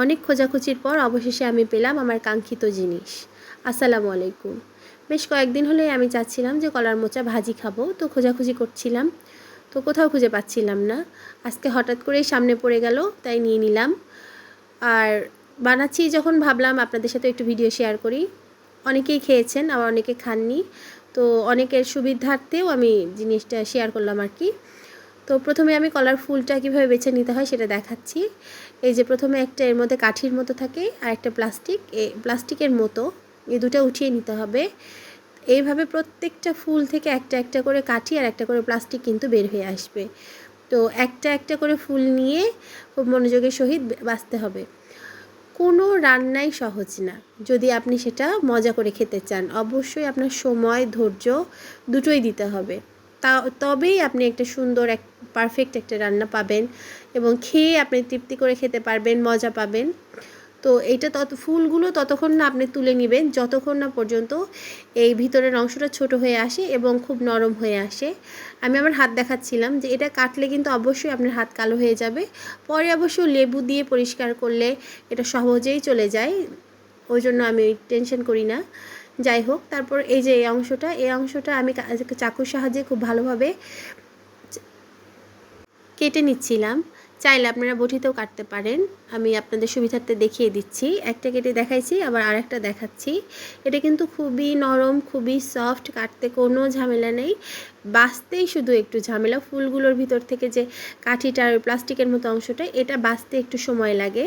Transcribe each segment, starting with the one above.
অনেক খোঁজাখুঁজির পর অবশেষে আমি পেলাম আমার কাঙ্ক্ষিত জিনিস। আসসালামু আলাইকুম। বেশ কয়েকদিন হলেই আমি চাচ্ছিলাম যে কলার মোচা ভাজি খাবো, তো খোঁজাখুঁজি করছিলাম, তো কোথাও খুঁজে পাচ্ছিলাম না। আজকে হঠাৎ করেই সামনে পড়ে গেল, তাই নিয়ে নিলাম। আর বানাচ্ছি যখন ভাবলাম আপনাদের সাথে একটু ভিডিও শেয়ার করি। অনেকেই খেয়েছেন, আবার অনেকে খাননি, তো অনেকের সুবিধার্থেও আমি জিনিসটা শেয়ার করলাম আর কি। তো প্রথমে আমি কলার ফুলটা কীভাবে বেছে নিতে হয় সেটা দেখাচ্ছি। এই যে প্রথমে একটা এর মধ্যে কাঠির মতো থাকে, আর একটা প্লাস্টিকের মতো, এই দুটো উঠিয়ে নিতে হবে। এইভাবে প্রত্যেকটা ফুল থেকে একটা একটা করে কাঠি আর একটা করে প্লাস্টিক কিন্তু বের হয়ে আসবে। তো একটা একটা করে ফুল নিয়ে খুব মনোযোগের সহিত বাছতে হবে। কোনো রান্নাই সহজ না যদি আপনি সেটা মজা করে খেতে চান। অবশ্যই আপনার সময়, ধৈর্য দুটোই দিতে হবে। তবেই আপনি একটা সুন্দর পারফেক্ট একটা রান্না পাবেন এবং খেয়ে আপনি তৃপ্তি করে খেতে পারবেন, মজা পাবেন। তো এইটা ফুলগুলো ততক্ষণ না আপনি তুলে নেবেন যতক্ষণ না পর্যন্ত এই ভিতরের অংশটা ছোট হয়ে আসে এবং খুব নরম হয়ে আসে। আমি আমার হাত দেখাচ্ছিলাম যে এটা কাটলে কিন্তু অবশ্যই আপনার হাত কালো হয়ে যাবে। পরে অবশ্য লেবু দিয়ে পরিষ্কার করলে এটা সহজেই চলে যায়, ওই জন্য আমি টেনশন করি না। যাই হোক, তারপর এই যে এই অংশটা আমি চাকুর সাহায্যে খুব ভালোভাবে কেটে নিচ্ছিলাম। চাইলে আপনারা বটিতেও কাটতে পারেন, আমি আপনাদের সুবিধার্থে দেখিয়ে দিচ্ছি। একটা কেটে দেখাইছি, আবার আরেকটা দেখাচ্ছি। এটা কিন্তু খুবই নরম, খুবই সফট, কাটতে কোনো ঝামেলা নেই, বাছতেই শুধু একটু ঝামেলা। ফুলগুলোর ভিতর থেকে যে কাঠিটার প্লাস্টিকের মতো অংশটা, এটা বাছতে একটু সময় লাগে।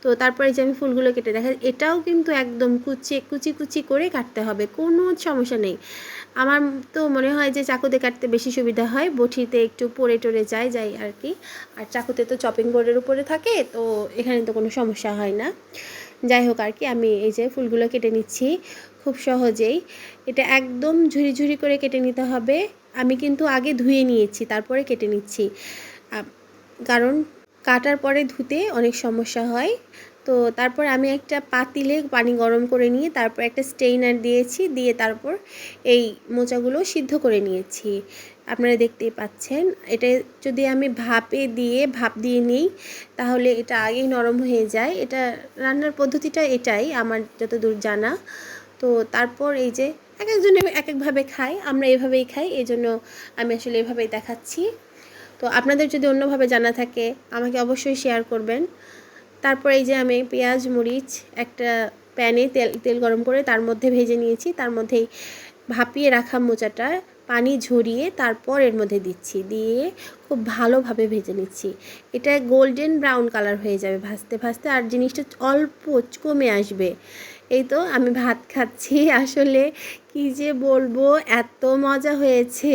তো তারপরে যে আমি ফুলগুলো কেটে দেখাই, এটাও কিন্তু একদম কুচি কুচি করে কাটতে হবে, কোনো সমস্যা নেই। আমার তো মনে হয় যে চাকুতে কাটতে বেশি সুবিধা হয়, বটিতে একটু পড়ে টরে যায় আর কি। আর চাকুতে তো চপিং বোর্ডের উপরে থাকে, তো এখানে তো কোনো সমস্যা হয় না। যাই হোক আর কি, আমি এই যে ফুলগুলো কেটে নিচ্ছি খুব সহজেই। এটা একদম ঝুরি ঝুরি করে কেটে নিতে হবে। আমি কিন্তু আগে ধুয়ে নিয়েছি, তারপরে কেটে নিচ্ছি, কারণ কাটার পরে ধুতে অনেক সমস্যা হয়। তো তারপর আমি একটা পাতিলে পানি গরম করে নিয়ে তারপর একটা স্টেইনার দিয়েছি, দিয়ে তারপর এই মোচাগুলো সিদ্ধ করে নিয়েছি। আপনারা দেখতেই পাচ্ছেন। এটা যদি আমি ভাপ দিয়ে নিই তাহলে এটা আগেই নরম হয়ে যায়। এটা রান্নার পদ্ধতিটা এটাই আমার যতদূর জানা। তো তারপর এই যে এক একজনে এক একভাবে খায়, আমরা এভাবেই খাই, এই জন্য আমি আসলে এভাবেই দেখাচ্ছি। তো আপনাদের যদি অন্যভাবে জানা থাকে আমাকে অবশ্যই শেয়ার করবেন। তারপর এই যে আমি পেঁয়াজ মরিচ একটা প্যানে তেল গরম করে তার মধ্যে ভেজে নিয়েছি। তার মধ্যেই ভাপিয়ে রাখা মোচাটা পানি ঝরিয়ে তারপর এর মধ্যে দিচ্ছি, দিয়ে খুব ভালোভাবে ভেজে নিচ্ছি। এটা গোল্ডেন ব্রাউন কালার হয়ে যাবে ভাজতে ভাজতে, আর জিনিসটা অল্প কমে আসবে। এই তো আমি ভাত খাচ্ছি। আসলে কি যে বলবো, এত মজা হয়েছে।